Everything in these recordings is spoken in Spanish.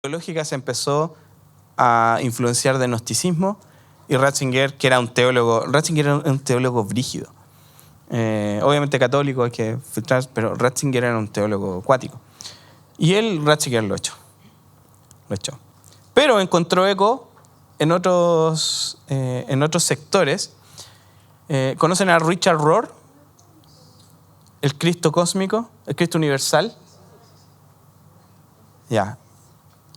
teológica se empezó a influenciar de gnosticismo y Ratzinger, que era un teólogo, brígido. Obviamente católico, hay que filtrar, pero Ratzinger era un teólogo acuático. Y Ratzinger lo echó. Pero encontró eco en otros sectores. ¿Conocen a Richard Rohr? El Cristo cósmico, el Cristo universal. Ya,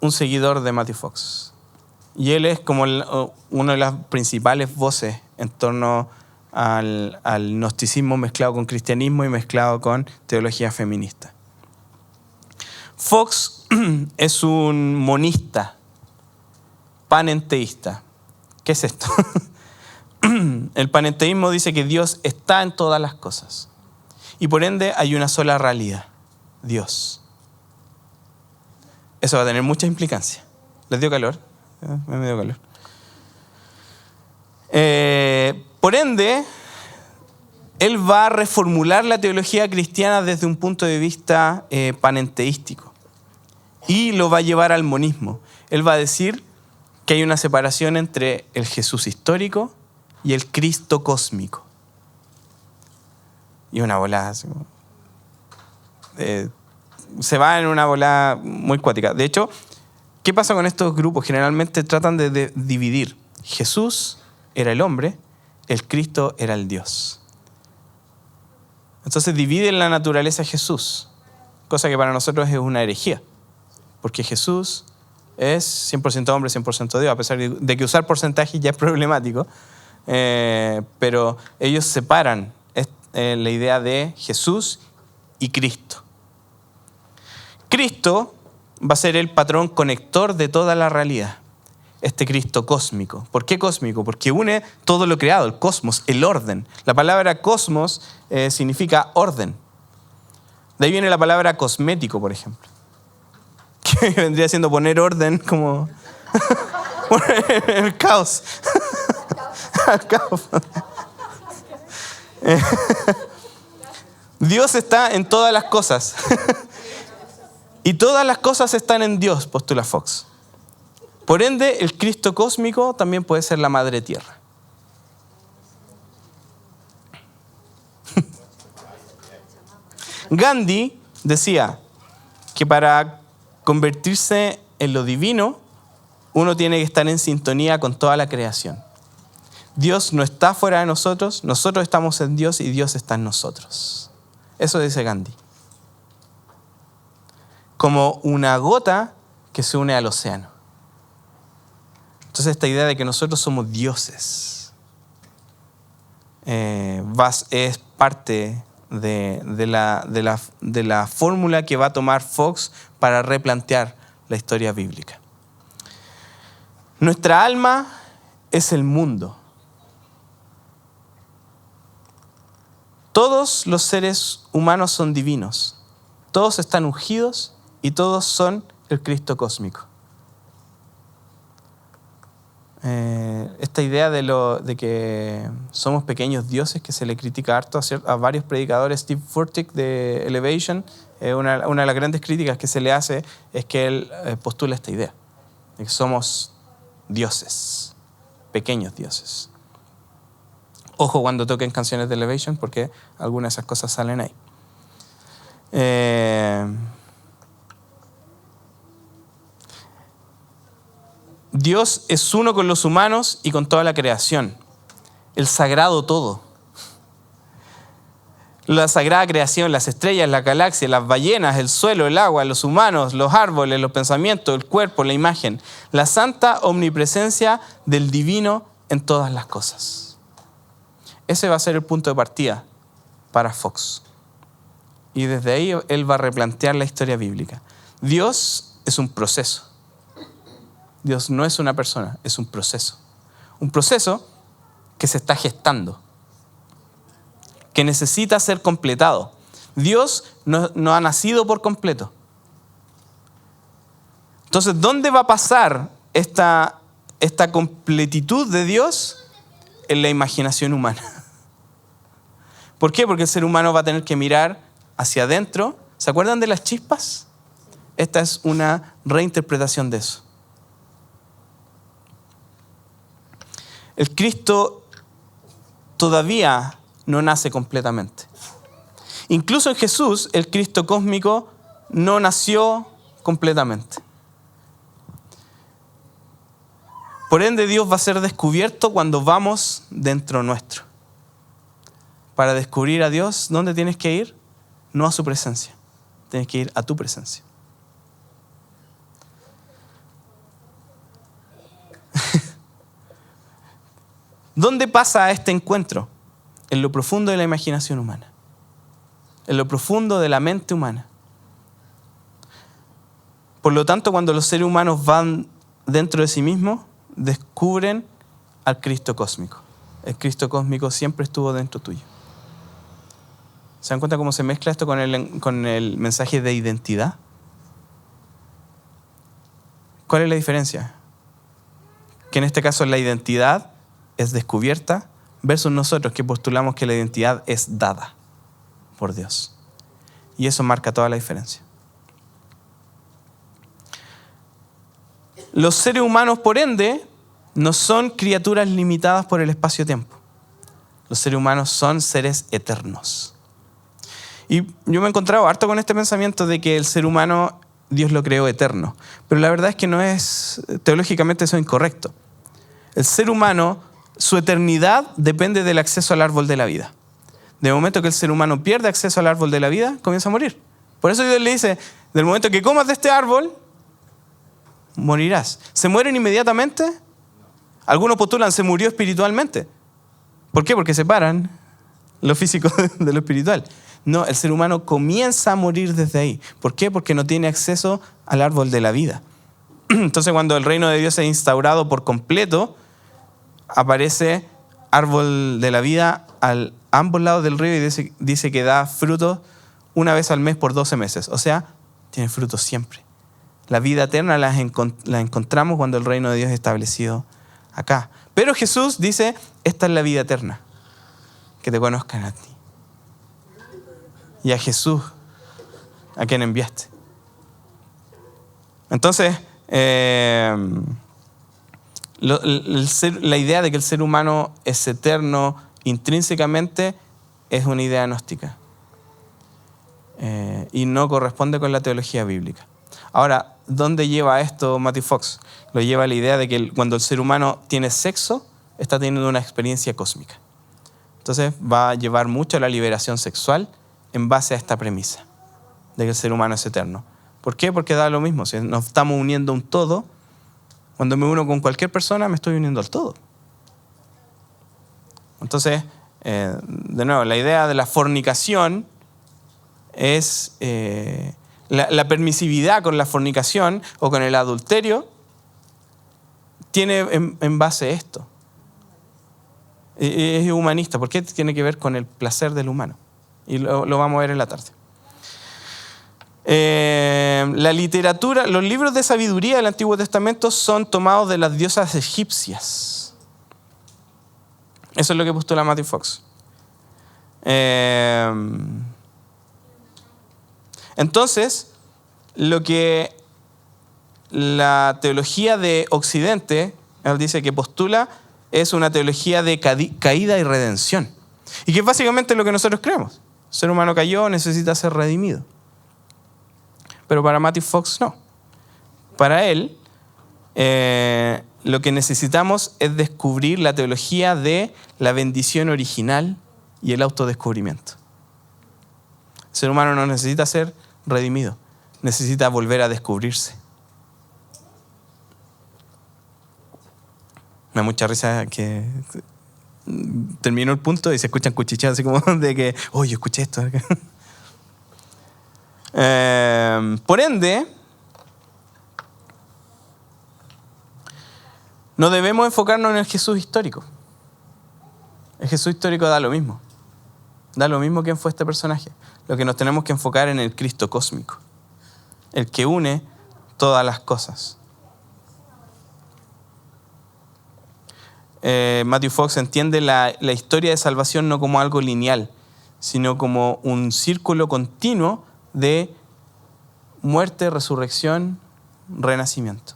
un seguidor de Matthew Fox. Y él es como una de las principales voces en torno al gnosticismo mezclado con cristianismo y mezclado con teología feminista. Fox es un monista, panenteísta. ¿Qué es esto? El panenteísmo dice que Dios está en todas las cosas y por ende hay una sola realidad, Dios. Eso va a tener mucha implicancia. ¿Les dio calor? Me dio calor. Por ende, él va a reformular la teología cristiana desde un punto de vista panenteístico y lo va a llevar al monismo. Él va a decir que hay una separación entre el Jesús histórico y el Cristo cósmico. Y una volada así, se va en una volada muy cuática. De hecho, ¿qué pasa con estos grupos? Generalmente tratan de dividir. Jesús era el hombre, el Cristo era el Dios. Entonces dividen la naturaleza de Jesús, cosa que para nosotros es una herejía, porque Jesús es 100% hombre, 100% Dios, a pesar de que usar porcentajes ya es problemático, pero ellos separan la idea de Jesús y Cristo. Cristo va a ser el patrón conector de toda la realidad, este Cristo cósmico. ¿Por qué cósmico? Porque une todo lo creado, el cosmos, el orden. La palabra cosmos significa orden. De ahí viene la palabra cosmético, por ejemplo, que vendría siendo poner orden como el caos. El caos. Dios está en todas las cosas. Y todas las cosas están en Dios, postula Fox. Por ende, el Cristo cósmico también puede ser la Madre Tierra. Gandhi decía que para convertirse en lo divino, uno tiene que estar en sintonía con toda la creación. Dios no está fuera de nosotros, nosotros estamos en Dios y Dios está en nosotros. Eso dice Gandhi. Como una gota que se une al océano. Entonces esta idea de que nosotros somos dioses es parte de la fórmula que va a tomar Fox para replantear la historia bíblica. Nuestra alma es el mundo. Todos los seres humanos son divinos. Todos están ungidos y todos son el Cristo cósmico. Esta idea de que somos pequeños dioses, que se le critica harto a varios predicadores, Steve Furtick de Elevation, una de las grandes críticas que se le hace es que él postula esta idea, de que somos dioses, pequeños dioses. Ojo cuando toquen canciones de Elevation, porque algunas de esas cosas salen ahí. Dios es uno con los humanos y con toda la creación. El sagrado todo. La sagrada creación, las estrellas, las galaxias, las ballenas, el suelo, el agua, los humanos, los árboles, los pensamientos, el cuerpo, la imagen. La santa omnipresencia del divino en todas las cosas. Ese va a ser el punto de partida para Fox. Y desde ahí él va a replantear la historia bíblica. Dios es un proceso. Dios no es una persona, es un proceso. Un proceso que se está gestando, que necesita ser completado. Dios no ha nacido por completo. Entonces, ¿dónde va a pasar esta completitud de Dios? En la imaginación humana. ¿Por qué? Porque el ser humano va a tener que mirar hacia adentro. ¿Se acuerdan de las chispas? esta es una reinterpretación de eso. El Cristo todavía no nace completamente. Incluso en Jesús, el Cristo cósmico no nació completamente. Por ende, Dios va a ser descubierto cuando vamos dentro nuestro. Para descubrir a Dios, ¿dónde tienes que ir? No a su presencia. Tienes que ir a tu presencia. ¿Dónde pasa este encuentro? En lo profundo de la imaginación humana. En lo profundo de la mente humana. Por lo tanto, cuando los seres humanos van dentro de sí mismos, descubren al Cristo cósmico. El Cristo cósmico siempre estuvo dentro tuyo. ¿Se dan cuenta cómo se mezcla esto con el mensaje de identidad? ¿Cuál es la diferencia? Que en este caso la identidad es descubierta versus nosotros que postulamos que la identidad es dada por Dios. Y eso marca toda la diferencia. Los seres humanos, por ende, no son criaturas limitadas por el espacio-tiempo. Los seres humanos son seres eternos. Y yo me he encontrado harto con este pensamiento de que el ser humano, Dios lo creó eterno. Pero la verdad es que no es, teológicamente eso es incorrecto. El ser humano, su eternidad depende del acceso al árbol de la vida. De momento que el ser humano pierde acceso al árbol de la vida, comienza a morir. Por eso Dios le dice, del momento que comas de este árbol, morirás. ¿Se mueren inmediatamente? Algunos postulan, se murió espiritualmente. ¿Por qué? Porque separan lo físico de lo espiritual. No, el ser humano comienza a morir desde ahí. ¿Por qué? Porque no tiene acceso al árbol de la vida. Entonces, cuando el reino de Dios es instaurado por completo, aparece árbol de la vida a ambos lados del río y dice que da frutos una vez al mes por 12 meses. O sea, tiene frutos siempre. La vida eterna la encontramos cuando el reino de Dios es establecido acá. Pero Jesús dice, esta es la vida eterna, que te conozcan a ti y a Jesús, a quien enviaste. Entonces, la idea de que el ser humano es eterno intrínsecamente es una idea gnóstica y no corresponde con la teología bíblica. Ahora, ¿dónde lleva esto Matthew Fox? Lo lleva a la idea de que cuando el ser humano tiene sexo, está teniendo una experiencia cósmica. Entonces va a llevar mucho a la liberación sexual en base a esta premisa de que el ser humano es eterno. ¿Por qué? Porque da lo mismo. Si nos estamos uniendo a un todo, cuando me uno con cualquier persona, me estoy uniendo al todo. Entonces, de nuevo, la idea de la fornicación es la permisividad con la fornicación o con el adulterio tiene en base esto. Es humanista. ¿Por qué tiene que ver con el placer del humano? Y lo vamos a ver en la tarde. La literatura, los libros de sabiduría del Antiguo Testamento son tomados de las diosas egipcias. Eso es lo que postula Matthew Fox. Entonces, lo que la teología de Occidente, él dice que postula, es una teología de caída y redención. Y que es básicamente lo que nosotros creemos. El ser humano cayó, necesita ser redimido. Pero para Matthew Fox no. Para él, lo que necesitamos es descubrir la teología de la bendición original y el autodescubrimiento. El ser humano no necesita ser redimido, necesita volver a descubrirse. Me da mucha risa que terminó el punto y se escuchan cuchicheos así como de que, yo escuché esto. Por ende, no debemos enfocarnos en el Jesús histórico. El Jesús histórico da lo mismo. Da lo mismo quién fue este personaje. Lo que nos tenemos que enfocar en el Cristo cósmico, el que une todas las cosas. Matthew Fox entiende la historia de salvación no como algo lineal, sino como un círculo continuo de muerte, resurrección, renacimiento.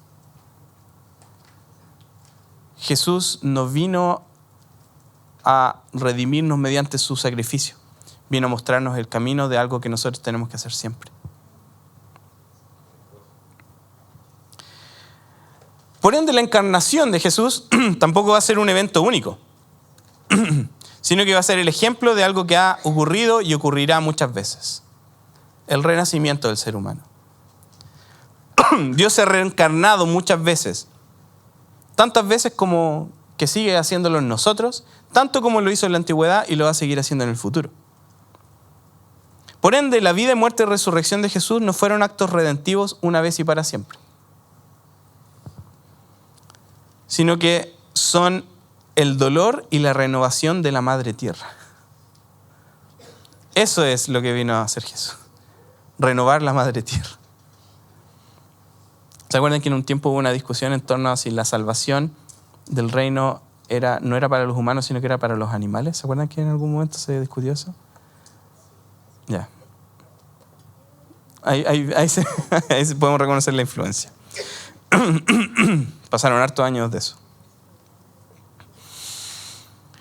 Jesús no vino a redimirnos mediante su sacrificio. Vino a mostrarnos el camino de algo que nosotros tenemos que hacer siempre. Por ende, la encarnación de Jesús tampoco va a ser un evento único, sino que va a ser el ejemplo de algo que ha ocurrido y ocurrirá muchas veces. El renacimiento del ser humano. Dios se ha reencarnado muchas veces, tantas veces como que sigue haciéndolo en nosotros, tanto como lo hizo en la antigüedad y lo va a seguir haciendo en el futuro. Por ende, la vida, muerte y resurrección de Jesús no fueron actos redentivos una vez y para siempre, sino que son el dolor y la renovación de la madre tierra. Eso es lo que vino a hacer Jesús, renovar la madre tierra. ¿Se acuerdan que en un tiempo hubo una discusión en torno a si la salvación del reino no era para los humanos, sino que era para los animales? ¿Se acuerdan que en algún momento se discutió eso? Ya. Ahí podemos reconocer la influencia. Pasaron hartos años de eso.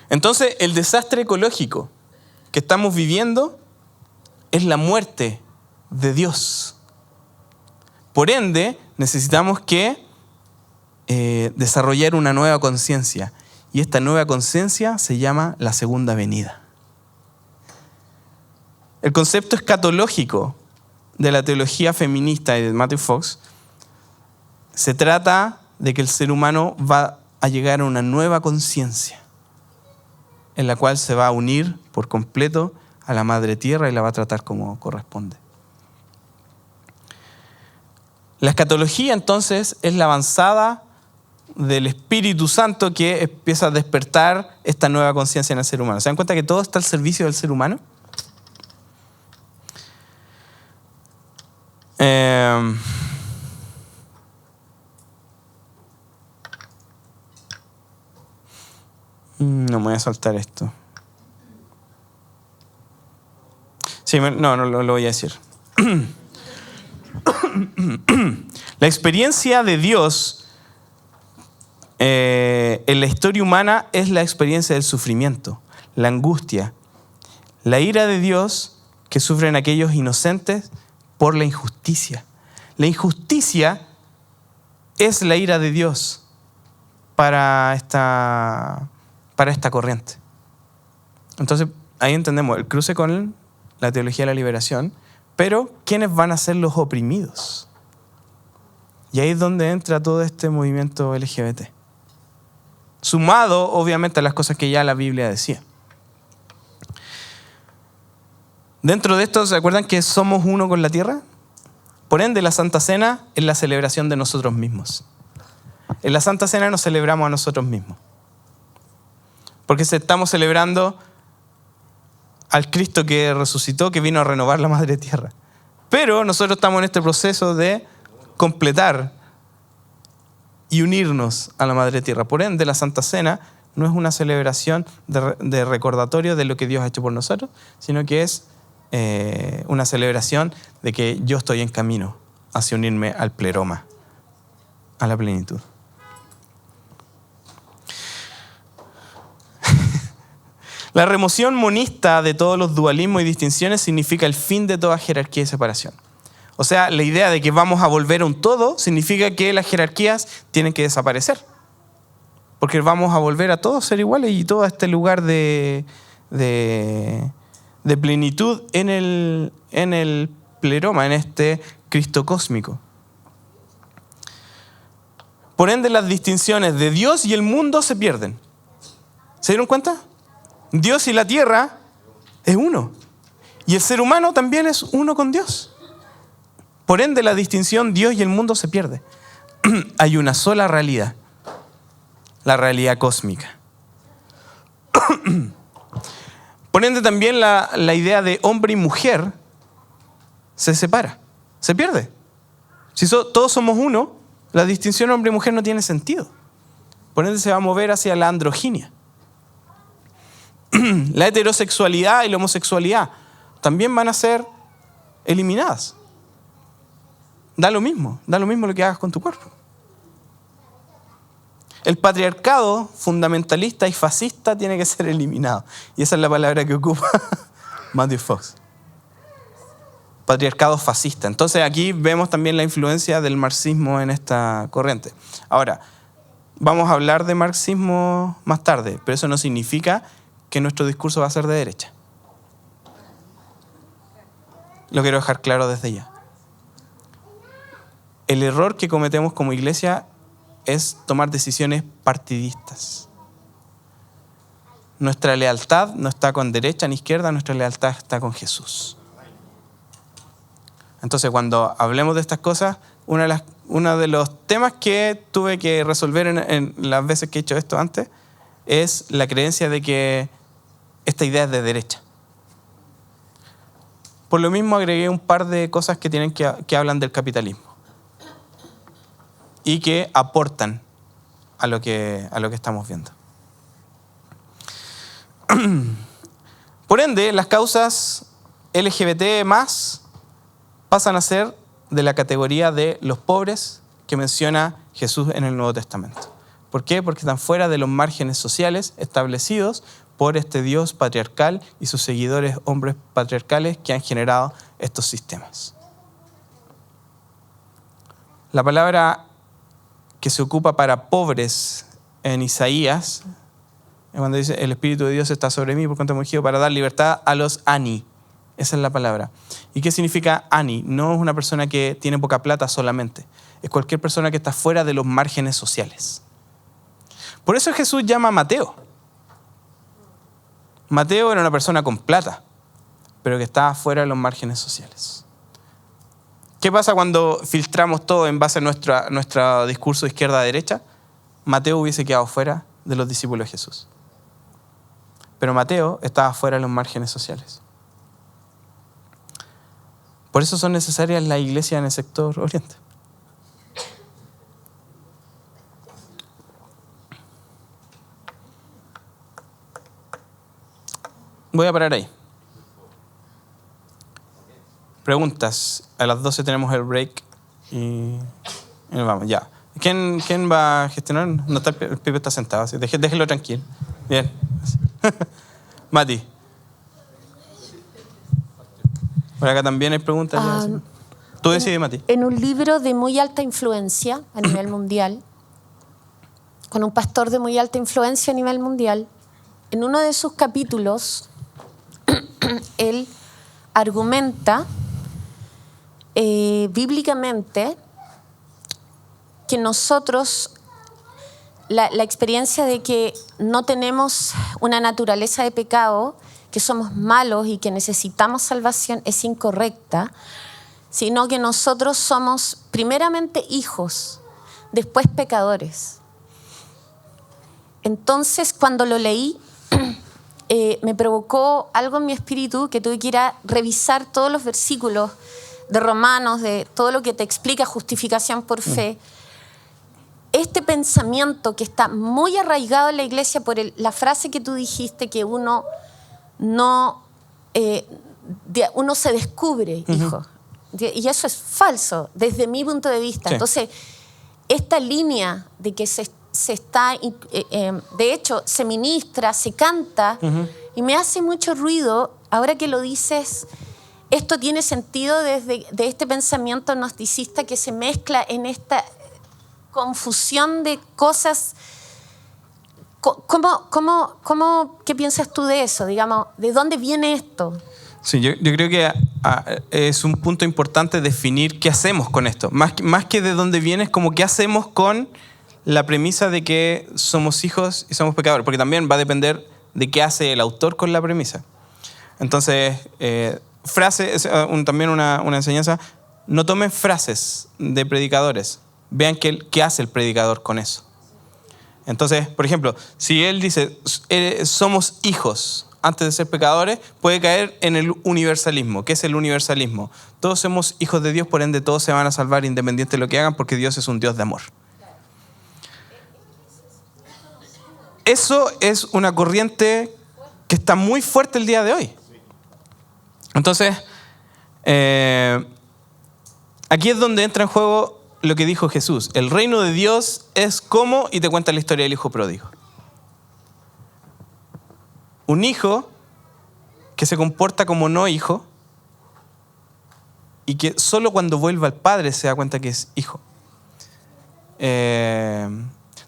Entonces, el desastre ecológico que estamos viviendo es la muerte de Dios. Por ende, necesitamos que desarrollar una nueva conciencia. Y esta nueva conciencia se llama la segunda venida. El concepto escatológico de la teología feminista y de Matthew Fox se trata de que el ser humano va a llegar a una nueva conciencia en la cual se va a unir por completo a la madre tierra y la va a tratar como corresponde. La escatología entonces es la avanzada del Espíritu Santo que empieza a despertar esta nueva conciencia en el ser humano. ¿Se dan cuenta que todo está al servicio del ser humano? No me voy a saltar esto. Sí, no lo voy a decir. La experiencia de Dios en la historia humana es la experiencia del sufrimiento, la angustia, la ira de Dios que sufren aquellos inocentes por la injusticia. La injusticia es la ira de Dios para esta corriente. Entonces, ahí entendemos el cruce con la teología de la liberación, pero ¿quiénes van a ser los oprimidos? Y ahí es donde entra todo este movimiento LGBT. Sumado, obviamente, a las cosas que ya la Biblia decía. Dentro de esto, ¿se acuerdan que somos uno con la tierra? Por ende, la Santa Cena es la celebración de nosotros mismos. En la Santa Cena nos celebramos a nosotros mismos. Porque estamos celebrando al Cristo que resucitó, que vino a renovar la madre tierra. Pero nosotros estamos en este proceso de completar y unirnos a la madre tierra. Por ende, la Santa Cena no es una celebración de recordatorio de lo que Dios ha hecho por nosotros, sino que es una celebración de que yo estoy en camino hacia unirme al pleroma, a la plenitud. La remoción monista de todos los dualismos y distinciones significa el fin de toda jerarquía y separación. O sea, la idea de que vamos a volver a un todo significa que las jerarquías tienen que desaparecer. Porque vamos a volver a todos ser iguales y todo a este lugar de plenitud en el pleroma, en este Cristo cósmico. Por ende, las distinciones de Dios y el mundo se pierden. ¿Se dieron cuenta? Dios y la tierra es uno. Y el ser humano también es uno con Dios. Por ende, la distinción Dios y el mundo se pierde. Hay una sola realidad. La realidad cósmica. Por ende, también la idea de hombre y mujer se separa. Se pierde. Si todos somos uno, la distinción hombre y mujer no tiene sentido. Por ende, se va a mover hacia la androginia. La heterosexualidad y la homosexualidad también van a ser eliminadas. Da lo mismo lo que hagas con tu cuerpo. El patriarcado fundamentalista y fascista tiene que ser eliminado. Y esa es la palabra que ocupa Matthew Fox. Patriarcado fascista. Entonces aquí vemos también la influencia del marxismo en esta corriente. Ahora, vamos a hablar de marxismo más tarde, pero eso no significa que nuestro discurso va a ser de derecha. Lo quiero dejar claro desde ya. El error que cometemos como iglesia es tomar decisiones partidistas. Nuestra lealtad no está con derecha ni izquierda, nuestra lealtad está con Jesús. Entonces, cuando hablemos de estas cosas, uno de los temas que tuve que resolver en las veces que he hecho esto antes es la creencia de que esta idea es de derecha. Por lo mismo agregué un par de cosas que hablan del capitalismo y que aportan a lo que estamos viendo. Por ende, las causas LGBT+ pasan a ser de la categoría de los pobres que menciona Jesús en el Nuevo Testamento. ¿Por qué? Porque están fuera de los márgenes sociales establecidos por este Dios patriarcal y sus seguidores hombres patriarcales que han generado estos sistemas. La palabra que se ocupa para pobres en Isaías, cuando dice el Espíritu de Dios está sobre mí por cuanto me ungido para dar libertad a los ani. Esa es la palabra. ¿Y qué significa ani? No es una persona que tiene poca plata solamente. Es cualquier persona que está fuera de los márgenes sociales. Por eso Jesús llama a Mateo. Mateo era una persona con plata, pero que estaba fuera de los márgenes sociales. ¿Qué pasa cuando filtramos todo en base a nuestro discurso de izquierda a derecha? Mateo hubiese quedado fuera de los discípulos de Jesús. Pero Mateo estaba fuera de los márgenes sociales. Por eso son necesarias las iglesias en el sector oriente. Voy a parar ahí. Preguntas. A las 12 tenemos el break y nos vamos, ya. ¿Quién va a gestionar? No está, el Pipe está sentado, así. Déjelo tranquilo. Bien. Mati. Por acá también hay preguntas. Tú decides, Mati. En un libro de muy alta influencia a nivel mundial, con un pastor de muy alta influencia a nivel mundial, en uno de sus capítulos, él argumenta bíblicamente que nosotros, la experiencia de que no tenemos una naturaleza de pecado, que somos malos y que necesitamos salvación, es incorrecta, sino que nosotros somos primeramente hijos, después pecadores. Entonces, cuando lo leí, me provocó algo en mi espíritu que tuve que ir a revisar todos los versículos de Romanos, de todo lo que te explica justificación por fe. Este pensamiento que está muy arraigado en la iglesia por la frase que tú dijiste, que uno se descubre hijo. Y eso es falso, desde mi punto de vista. Sí. Entonces, esta línea de que se está, de hecho, se ministra, se canta, y me hace mucho ruido, ahora que lo dices, esto tiene sentido de este pensamiento gnosticista que se mezcla en esta confusión de cosas. ¿Qué piensas tú de eso? Digamos, ¿de dónde viene esto? Sí, yo creo que es un punto importante definir qué hacemos con esto. Más que de dónde viene, es como qué hacemos con la premisa de que somos hijos y somos pecadores, porque también va a depender de qué hace el autor con la premisa. Entonces, también una enseñanza, no tomen frases de predicadores, vean qué hace el predicador con eso. Entonces, por ejemplo, si él dice, somos hijos antes de ser pecadores, puede caer en el universalismo. ¿Qué es el universalismo? Todos somos hijos de Dios, por ende todos se van a salvar independiente de lo que hagan, porque Dios es un Dios de amor. Eso es una corriente que está muy fuerte el día de hoy. Entonces, Aquí es donde entra en juego lo que dijo Jesús. El reino de Dios es como, y te cuenta la historia del hijo pródigo. Un hijo que se comporta como no hijo y que solo cuando vuelva al padre se da cuenta que es hijo.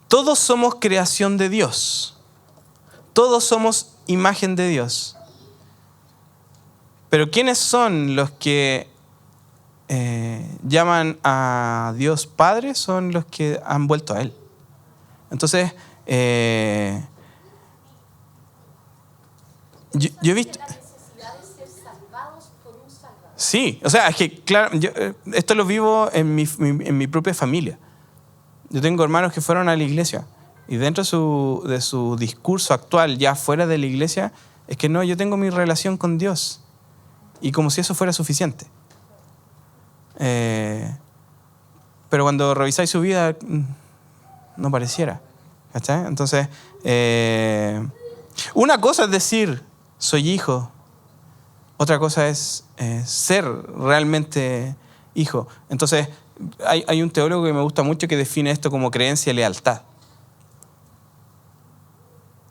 Todos somos creación de Dios. Todos somos imagen de Dios. Pero ¿quiénes son los que llaman a Dios Padre? Son los que han vuelto a Él. Entonces, yo he visto... La necesidad de ser salvados por un salvador. Sí, o sea, es que, claro, esto lo vivo en mi propia familia. Yo tengo hermanos que fueron a la iglesia y dentro de su discurso actual, ya fuera de la iglesia, es que no, yo tengo mi relación con Dios. Y como si eso fuera suficiente. Pero cuando revisáis su vida, no pareciera. ¿Cachai? Entonces, una cosa es decir, soy hijo. Otra cosa es ser realmente hijo. Entonces, hay un teólogo que me gusta mucho que define esto como creencia y lealtad.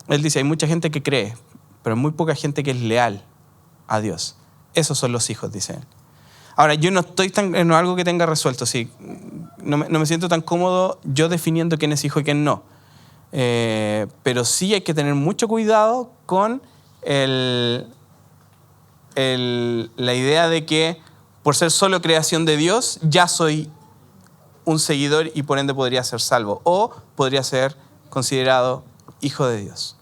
Él dice, hay mucha gente que cree, pero muy poca gente que es leal a Dios. Esos son los hijos, dice él. Ahora, yo no estoy en algo que tenga resuelto, sí. No me siento tan cómodo yo definiendo quién es hijo y quién no. Pero sí hay que tener mucho cuidado con la idea de que por ser solo creación de Dios, ya soy un seguidor y por ende podría ser salvo. O podría ser considerado hijo de Dios.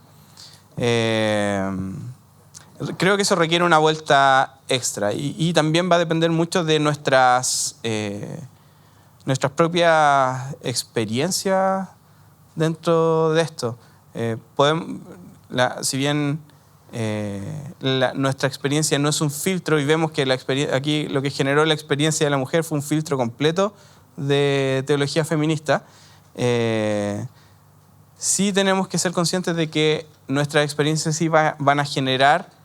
Creo que eso requiere una vuelta extra y también va a depender mucho de nuestras propias experiencias dentro de esto. Si bien nuestra experiencia no es un filtro y vemos que aquí lo que generó la experiencia de la mujer fue un filtro completo de teología feminista, sí tenemos que ser conscientes de que nuestras experiencias sí van a generar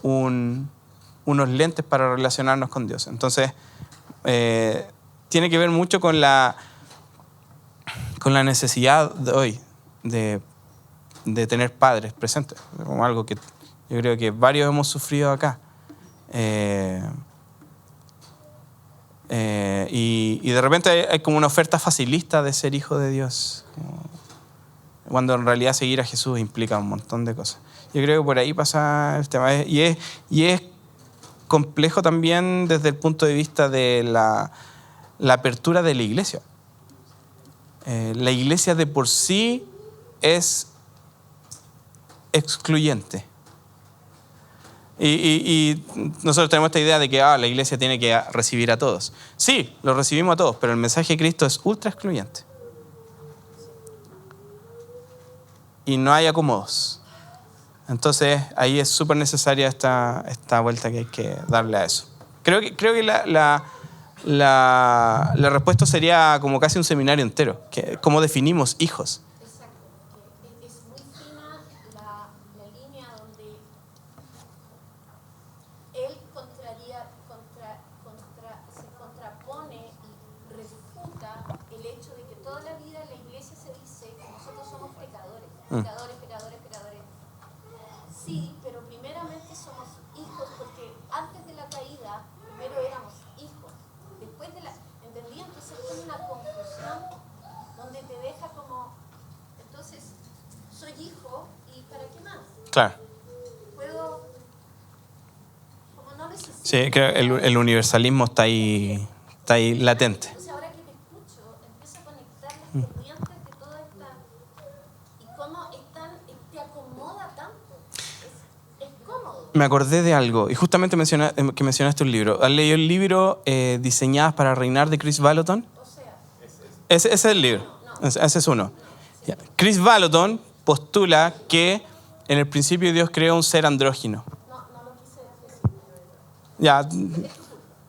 unos lentes para relacionarnos con Dios. Entonces, tiene que ver mucho con la necesidad de hoy de tener padres presentes, como algo que yo creo que varios hemos sufrido acá. Y de repente hay como una oferta facilista de ser hijo de Dios, cuando en realidad seguir a Jesús implica un montón de cosas. Yo creo que por ahí pasa el tema. Y es complejo también desde el punto de vista de la apertura de la iglesia. La iglesia de por sí es excluyente. Y nosotros tenemos esta idea de que la iglesia tiene que recibir a todos. Sí, lo recibimos a todos, pero el mensaje de Cristo es ultra excluyente. Y no hay acomodos. Entonces, ahí es súper necesaria esta vuelta que hay que darle a eso. Creo que la respuesta sería como casi un seminario entero. ¿Cómo definimos hijos? Exacto. Es muy fina la línea donde él se contrapone y refuta el hecho de que toda la vida en la iglesia se dice que nosotros somos pecadores. Pecadores. Sí, pero primeramente somos hijos porque antes de la caída primero éramos hijos. Después ¿entendí? Entonces es una confusión donde te deja como, entonces, soy hijo y ¿para qué más? Claro. Puedo, como no necesito. Sí, creo que el universalismo está ahí latente. Entonces ahora que te escucho, empiezo a conectar las corrientes de toda esta, y cómo te acomoda tanto. Es cómodo. Me acordé de algo, y justamente que mencionaste un libro. ¿Has leído el libro Diseñadas para Reinar de Chris Vallotton? O sea, Ese es el libro. No. Ese es uno. Ya. Chris Vallotton postula que en el principio Dios creó un ser andrógino. no lo quise decir. Ya.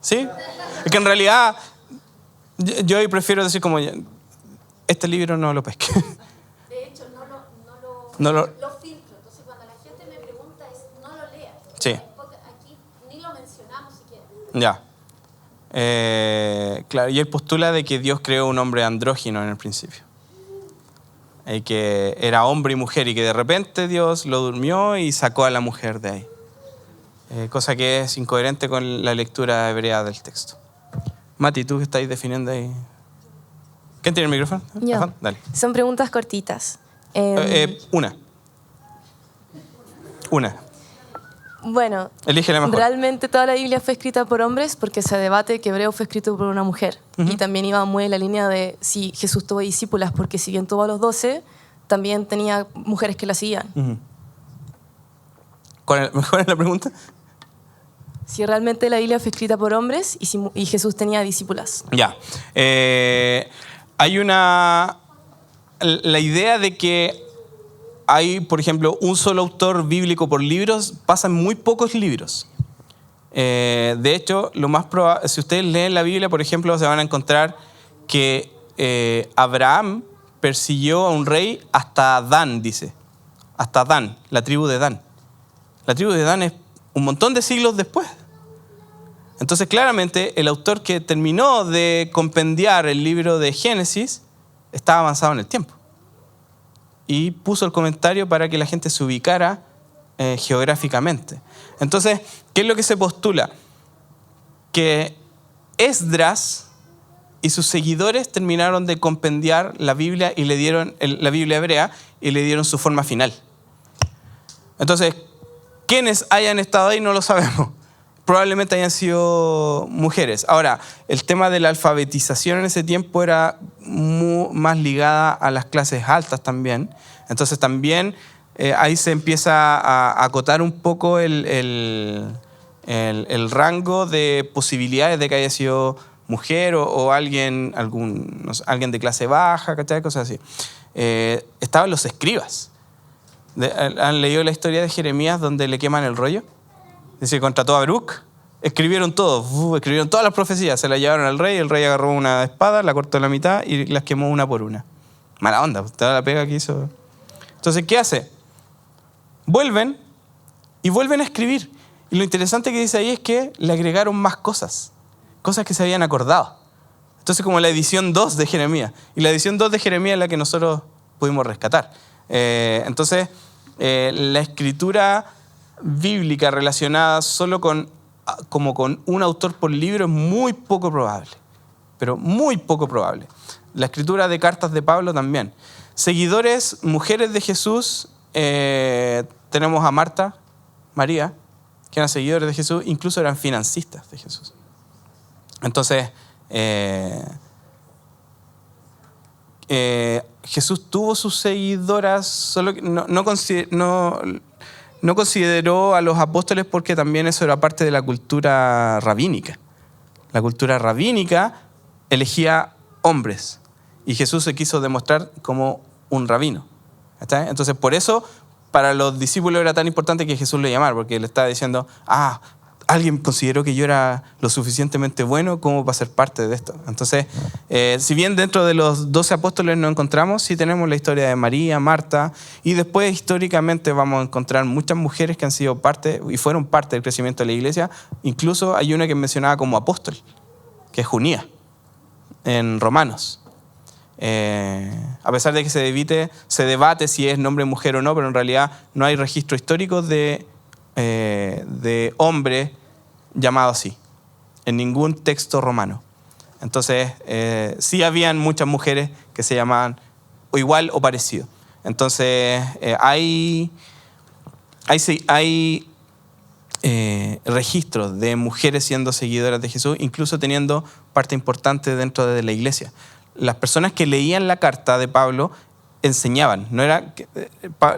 ¿Sí? Es que en realidad yo hoy prefiero decir como este libro no lo pesque. De hecho, No lo- lo filtro. Entonces, cuando la gente me pregunta, no lo lea. Sí. Aquí ni lo mencionamos siquiera. Ya. Claro, y él postula de que Dios creó un hombre andrógino en el principio. Y que era hombre y mujer y que de repente Dios lo durmió y sacó a la mujer de ahí. Cosa que es incoherente con la lectura hebrea del texto. Mati, ¿tú qué estáis definiendo ahí? ¿Quién tiene el micrófono? Yo. Ajá, dale. Son preguntas cortitas. Una. Bueno, Elige la mejor. realmente toda la Biblia fue escrita por hombres porque se debate que Hebreo fue escrito por una mujer. Y también iba muy en la línea de si Jesús tuvo discípulas, porque si bien tuvo a los 12, también tenía mujeres que la seguían. ¿Cuál es la pregunta? Si realmente la Biblia fue escrita por hombres y Jesús tenía discípulas. Ya. Hay la idea de que hay, por ejemplo, un solo autor bíblico por libros, pasan muy pocos libros. De hecho, lo más probable, si ustedes leen la Biblia, por ejemplo, se van a encontrar que Abraham persiguió a un rey hasta Dan, dice. Hasta Dan, la tribu de Dan. La tribu de Dan es un montón de siglos después. Entonces, claramente, el autor que terminó de compendiar el libro de Génesis estaba avanzado en el tiempo. Y puso el comentario para que la gente se ubicara geográficamente. Entonces, ¿qué es lo que se postula? Que Esdras y sus seguidores terminaron de compendiar la Biblia y le dieron la Biblia hebrea y le dieron su forma final. Entonces, quienes hayan estado ahí no lo sabemos. Probablemente hayan sido mujeres. Ahora, el tema de la alfabetización en ese tiempo era más ligada a las clases altas también. Entonces también ahí se empieza a acotar un poco el rango de posibilidades de que haya sido mujer o alguien de clase baja, ¿cachai? Cosas así. Estaban los escribas. ¿Han leído la historia de Jeremías donde le queman el rollo? Dice que contrató a Baruch, escribieron todo, escribieron todas las profecías, se las llevaron al rey, el rey agarró una espada, la cortó a la mitad y las quemó una por una. Mala onda, toda la pega que hizo. Entonces, ¿qué hace? Vuelven a escribir. Y lo interesante que dice ahí es que le agregaron más cosas que se habían acordado. Entonces, como la edición 2 de Jeremías. Y la edición 2 de Jeremías es la que nosotros pudimos rescatar. Entonces, la escritura bíblica relacionada solo con un autor por libro es muy poco probable, pero muy poco probable. La escritura de cartas de Pablo también. Seguidores, mujeres de Jesús, tenemos a Marta, María, que eran seguidores de Jesús, incluso eran financistas de Jesús. Entonces, Jesús tuvo sus seguidoras, solo que no consideró a los apóstoles porque también eso era parte de la cultura rabínica. La cultura rabínica elegía hombres y Jesús se quiso demostrar como un rabino. ¿Está? Entonces, por eso, para los discípulos era tan importante que Jesús le llamara, porque le estaba diciendo, alguien consideró que yo era lo suficientemente bueno como para ser parte de esto. Entonces, si bien dentro de los 12 apóstoles no encontramos, sí tenemos la historia de María, Marta, y después históricamente vamos a encontrar muchas mujeres que han sido parte y fueron parte del crecimiento de la iglesia. Incluso hay una que mencionaba como apóstol, que es Junía, en Romanos. A pesar de que se debate si es nombre mujer o no, pero en realidad no hay registro histórico de hombre llamado así, en ningún texto romano. Entonces, sí habían muchas mujeres que se llamaban o igual o parecido. Entonces, hay registros de mujeres siendo seguidoras de Jesús, incluso teniendo parte importante dentro de la iglesia. Las personas que leían la carta de Pablo enseñaban. No era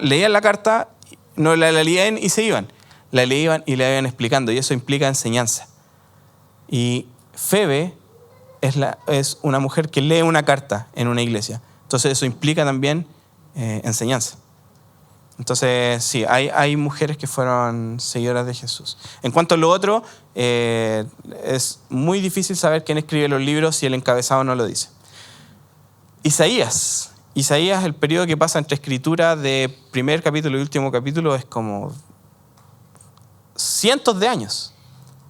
leían la carta, no la leían y se iban. La leían y la iban explicando, y eso implica enseñanza. Y Febe es una mujer que lee una carta en una iglesia. Entonces eso implica también enseñanza. Entonces sí, hay mujeres que fueron seguidoras de Jesús. En cuanto a lo otro, es muy difícil saber quién escribe los libros si el encabezado no lo dice. Isaías, el periodo que pasa entre escritura de primer capítulo y último capítulo es como cientos de años.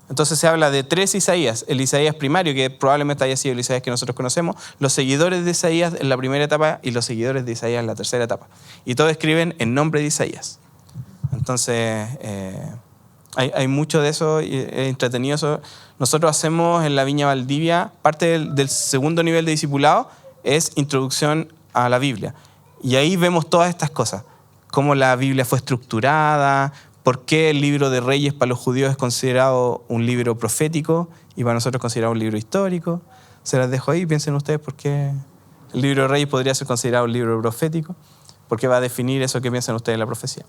Entonces se habla de 3 Isaías. El Isaías primario, que probablemente haya sido el Isaías que nosotros conocemos, los seguidores de Isaías en la primera etapa y los seguidores de Isaías en la tercera etapa. Y todos escriben en nombre de Isaías. Entonces, hay mucho de eso y es entretenido eso. Nosotros hacemos en la Viña Valdivia, parte del segundo nivel de discipulado es introducción a la Biblia. Y ahí vemos todas estas cosas. Cómo la Biblia fue estructurada, por qué el libro de Reyes para los judíos es considerado un libro profético y para nosotros considerado un libro histórico. Se las dejo ahí, piensen ustedes por qué el libro de Reyes podría ser considerado un libro profético, porque va a definir eso que piensan ustedes de la profecía.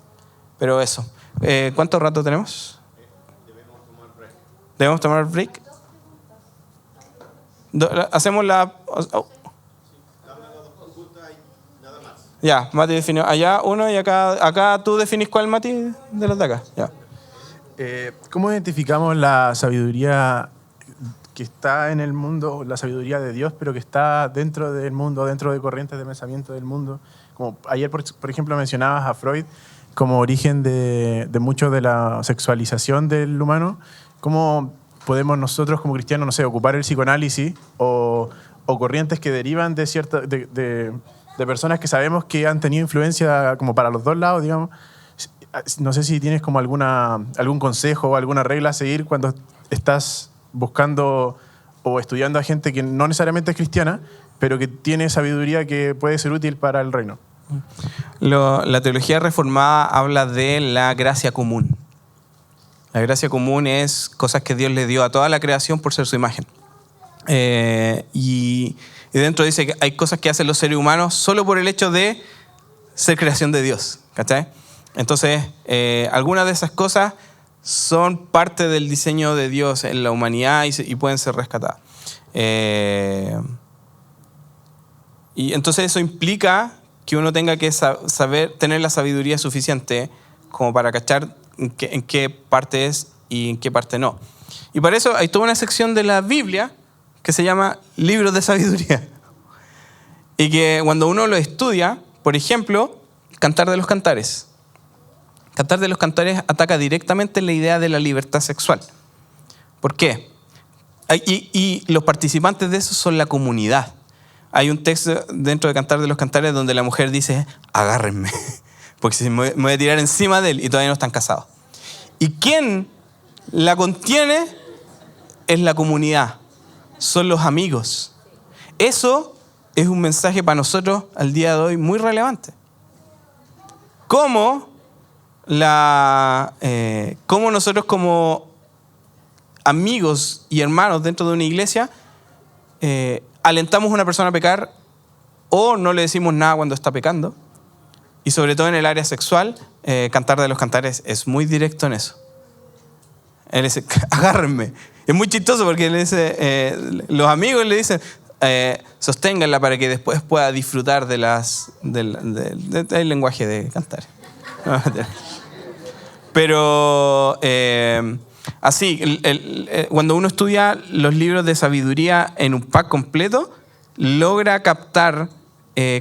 Pero eso. ¿Cuánto rato tenemos? ¿Debemos tomar break? Hacemos la... Ya, Mati definió. Allá uno y acá tú definís cuál, Mati, de los de acá. Ya. ¿Cómo identificamos la sabiduría que está en el mundo, la sabiduría de Dios, pero que está dentro del mundo, dentro de corrientes de pensamiento del mundo? Como ayer, por ejemplo, mencionabas a Freud como origen de mucho de la sexualización del humano. ¿Cómo podemos nosotros como cristianos, no sé, ocupar el psicoanálisis o corrientes que derivan de cierta... de personas que sabemos que han tenido influencia como para los dos lados, digamos? No sé si tienes como algún consejo o alguna regla a seguir cuando estás buscando o estudiando a gente que no necesariamente es cristiana, pero que tiene sabiduría que puede ser útil para el reino. La teología reformada habla de la gracia común. La gracia común es cosas que Dios le dio a toda la creación por ser su imagen. Y dentro dice que hay cosas que hacen los seres humanos solo por el hecho de ser creación de Dios, ¿cachai? Entonces, algunas de esas cosas son parte del diseño de Dios en la humanidad y pueden ser rescatadas. Y entonces eso implica que uno tenga que saber tener la sabiduría suficiente como para cachar en qué parte es y en qué parte no. Y para eso hay toda una sección de la Biblia que se llama libros de sabiduría. Y que cuando uno lo estudia, por ejemplo, Cantar de los Cantares. Cantar de los Cantares ataca directamente la idea de la libertad sexual. ¿Por qué? Y los participantes de eso son la comunidad. Hay un texto dentro de Cantar de los Cantares donde la mujer dice, agárrenme, porque si me voy a tirar encima de él y todavía no están casados. ¿Y quién la contiene? Es la comunidad. Son los amigos. Eso es un mensaje para nosotros al día de hoy muy relevante. ¿Cómo nosotros como amigos y hermanos dentro de una iglesia alentamos a una persona a pecar o no le decimos nada cuando está pecando? Y sobre todo en el área sexual, Cantar de los Cantares es muy directo en eso. Él dice, agárrenme. Es muy chistoso porque él dice, los amigos le dicen, sosténganla para que después pueda disfrutar del lenguaje de cantar. Pero así, cuando uno estudia los libros de sabiduría en un pack completo, logra captar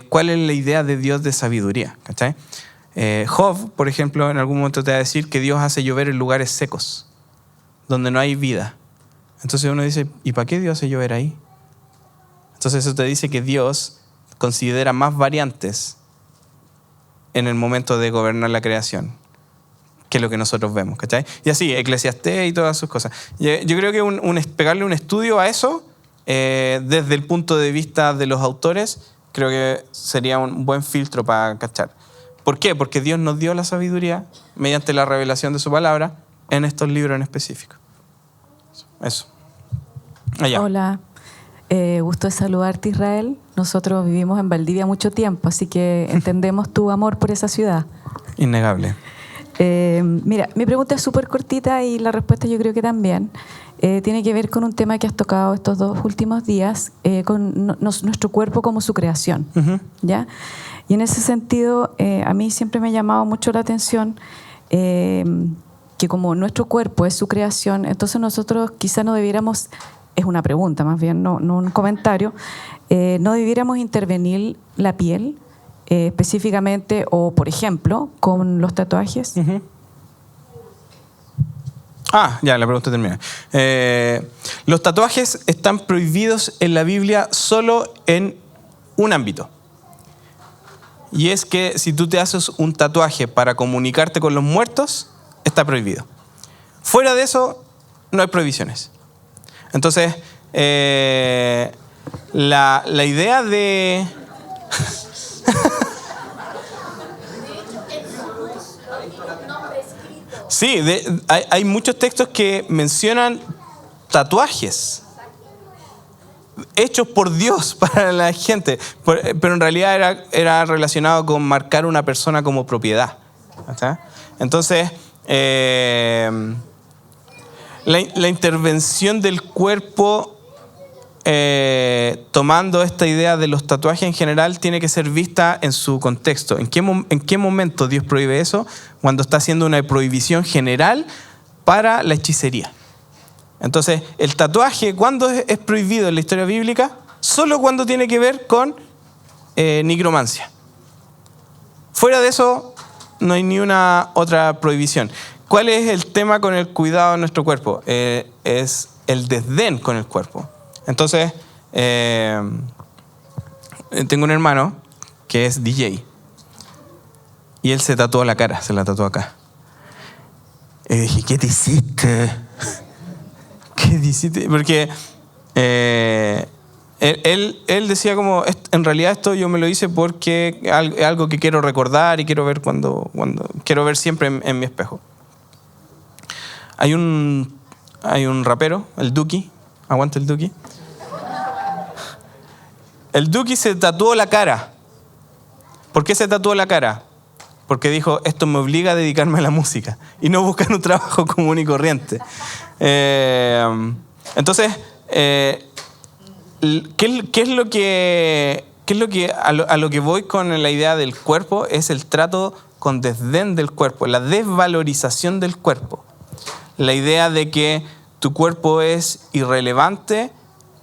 cuál es la idea de Dios de sabiduría. ¿Cachai? Job, por ejemplo, en algún momento te va a decir que Dios hace llover en lugares secos, donde no hay vida. Entonces uno dice, ¿y para qué Dios hace llover ahí? Entonces eso te dice que Dios considera más variantes en el momento de gobernar la creación que lo que nosotros vemos, ¿cachai? Y así, Eclesiastés y todas sus cosas. Yo creo que pegarle un estudio a eso, desde el punto de vista de los autores, creo que sería un buen filtro para cachar. ¿Por qué? Porque Dios nos dio la sabiduría mediante la revelación de su palabra en estos libros en específico. Eso. Allá. Hola, gusto de saludarte, Israel. Nosotros vivimos en Valdivia mucho tiempo, así que entendemos tu amor por esa ciudad. Innegable. Mira, mi pregunta es súper cortita y la respuesta yo creo que también. Tiene que ver con un tema que has tocado estos 2 últimos días, con nuestro cuerpo como su creación. Uh-huh. ¿Ya? Y en ese sentido, a mí siempre me ha llamado mucho la atención que como nuestro cuerpo es su creación, entonces nosotros quizá no debiéramos, es una pregunta más bien, no un comentario, no debiéramos intervenir la piel específicamente o, por ejemplo, con los tatuajes. Uh-huh. Ya, la pregunta termina. Los tatuajes están prohibidos en la Biblia solo en un ámbito. Y es que si tú te haces un tatuaje para comunicarte con los muertos, está prohibido. Fuera de eso, no hay prohibiciones. Entonces, la idea de... Sí, hay muchos textos que mencionan tatuajes hechos por Dios para la gente, pero en realidad era relacionado con marcar una persona como propiedad. ¿Está? Entonces, la intervención del cuerpo, tomando esta idea de los tatuajes en general, tiene que ser vista en su contexto. ¿En qué momento Dios prohíbe eso? Cuando está haciendo una prohibición general para la hechicería. Entonces, el tatuaje, ¿cuándo es prohibido en la historia bíblica? Solo cuando tiene que ver con nigromancia. Fuera de eso, no hay ni una otra prohibición. ¿Cuál es el tema con el cuidado de nuestro cuerpo? Es el desdén con el cuerpo. Entonces, tengo un hermano que es DJ y él se tatuó la cara, se la tatuó acá. Y dije, ¿qué te hiciste? ¿Qué te hiciste? Porque él decía como, en realidad esto yo me lo hice porque es algo que quiero recordar y quiero ver cuando quiero ver siempre en mi espejo. Hay un rapero, el Duki, aguanta el Duki. El Duki se tatuó la cara. ¿Por qué se tatuó la cara? Porque dijo, esto me obliga a dedicarme a la música y no buscar un trabajo común y corriente. Entonces, ¿qué es lo que a lo que voy con la idea del cuerpo? Es el trato con desdén del cuerpo, la desvalorización del cuerpo. La idea de que tu cuerpo es irrelevante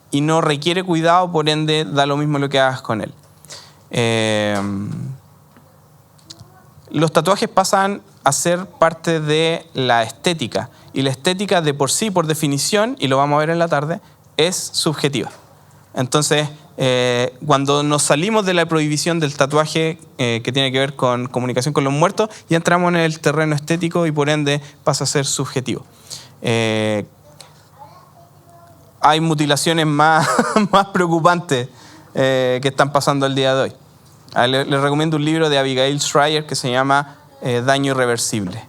y no requiere cuidado, por ende da lo mismo lo que hagas con él. Los tatuajes pasan a ser parte de la estética. Y la estética de por sí, por definición, y lo vamos a ver en la tarde, es subjetiva. Entonces, cuando nos salimos de la prohibición del tatuaje que tiene que ver con comunicación con los muertos, ya entramos en el terreno estético y por ende pasa a ser subjetivo. Hay mutilaciones más preocupantes que están pasando el día de hoy. Les recomiendo un libro de Abigail Shrier que se llama Daño Irreversible.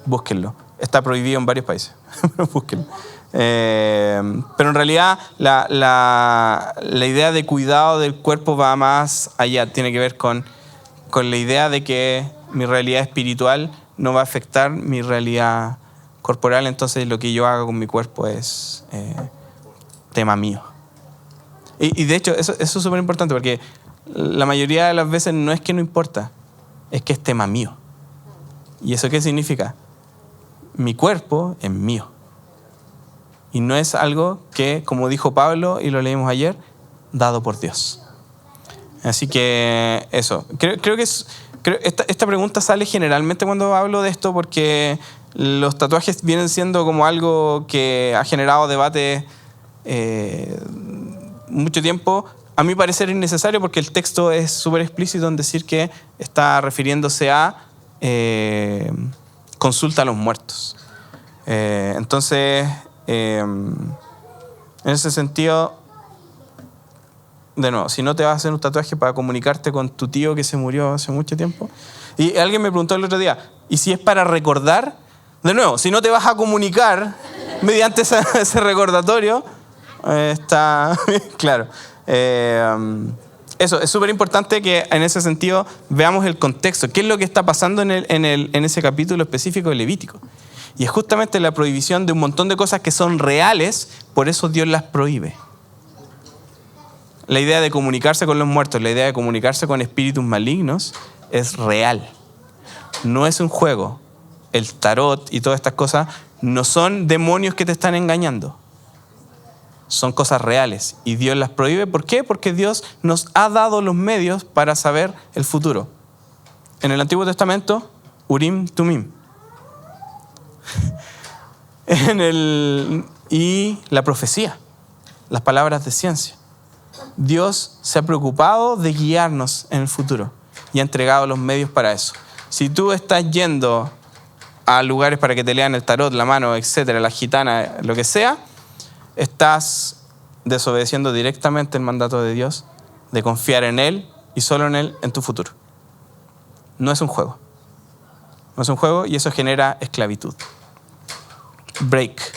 Búsquenlo. Está prohibido en varios países. Búsquenlo. Pero en realidad la idea de cuidado del cuerpo va más allá. Tiene que ver con la idea de que mi realidad espiritual no va a afectar mi realidad corporal. Entonces lo que yo haga con mi cuerpo es tema mío. Y de hecho eso es súper importante porque la mayoría de las veces no es que no importa, es que es tema mío. ¿Y eso qué significa? Mi cuerpo es mío. Y no es algo que, como dijo Pablo, y lo leímos ayer, dado por Dios. Así que eso. Creo que esta pregunta sale generalmente cuando hablo de esto porque los tatuajes vienen siendo como algo que ha generado debate mucho tiempo. A mi parecer es innecesario porque el texto es súper explícito en decir que está refiriéndose a consulta a los muertos. Entonces, en ese sentido, de nuevo, si no te vas a hacer un tatuaje para comunicarte con tu tío que se murió hace mucho tiempo. Y alguien me preguntó el otro día, ¿y si es para recordar? De nuevo, si no te vas a comunicar mediante ese recordatorio, está claro. Eso, es súper importante que en ese sentido veamos el contexto. ¿Qué es lo que está pasando en ese capítulo específico de Levítico? Y es justamente la prohibición de un montón de cosas que son reales, por eso Dios las prohíbe. La idea de comunicarse con los muertos, la idea de comunicarse con espíritus malignos es real. No es un juego. El tarot y todas estas cosas no son demonios que te están engañando. Son cosas reales y Dios las prohíbe. ¿Por qué? Porque Dios nos ha dado los medios para saber el futuro. En el Antiguo Testamento, Urim, Tumim. Y la profecía, las palabras de ciencia. Dios se ha preocupado de guiarnos en el futuro y ha entregado los medios para eso. Si tú estás yendo a lugares para que te lean el tarot, la mano, etcétera, la gitana, lo que sea, estás desobedeciendo directamente el mandato de Dios de confiar en Él y solo en Él en tu futuro. No es un juego. No es un juego y eso genera esclavitud. Break.